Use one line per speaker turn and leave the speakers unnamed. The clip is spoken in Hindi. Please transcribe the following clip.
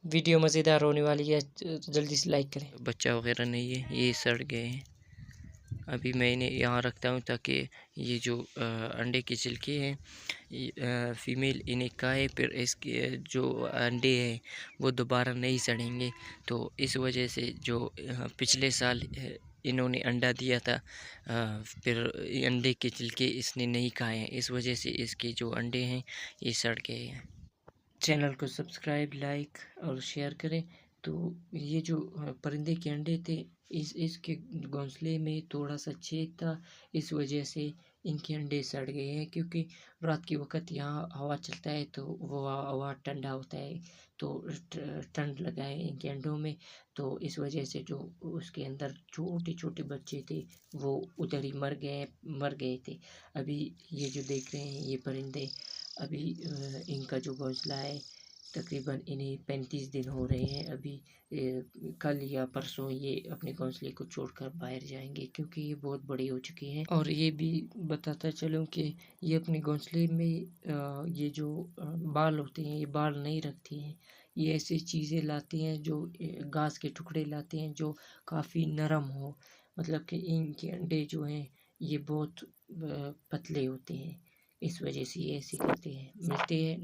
वीडियो मज़ेदार होने वाली है, जल्दी से लाइक करें।
बच्चा वगैरह नहीं है, ये सड़ गए हैं। अभी मैं इन्हें यहाँ रखता हूँ ताकि ये जो अंडे की छिलके हैं, फीमेल इन्हें खाए, फिर इसके जो अंडे हैं वो दोबारा नहीं सड़ेंगे। तो इस वजह से जो पिछले साल इन्होंने अंडा दिया था, फिर अंडे के छिलके इसने नहीं खाए हैं, इस वजह से इसके जो अंडे हैं ये सड़ गए हैं।
चैनल को सब्सक्राइब, लाइक और शेयर करें। तो ये जो परिंदे के अंडे थे, इसके घोंसले में थोड़ा सा छेद था, इस वजह से इनके अंडे सड़ गए हैं। क्योंकि रात के वक्त यहाँ हवा चलता है तो वो हवा ठंडा होता है, तो ठंड लगा है इनके अंडों में। तो इस वजह से जो उसके अंदर छोटे छोटे बच्चे थे वो उधर ही मर गए थे। अभी ये जो देख रहे हैं ये परिंदे, अभी इनका जो घोंसला है, तकरीबन इन्हें 35 दिन हो रहे हैं। अभी कल या परसों ये अपने घोंसले को छोड़कर बाहर जाएंगे, क्योंकि ये बहुत बड़े हो चुके हैं। और ये भी बताता चलूँ कि ये अपने घोंसले में ये जो बाल होते हैं, ये बाल नहीं रखती हैं। ये ऐसी चीज़ें लाती हैं जो घास के टुकड़े लाते हैं जो काफ़ी नरम हो। मतलब कि इनके अंडे जो हैं ये बहुत पतले होते हैं, इस वजह से ये ऐसे करते हैं। मिलते हैं।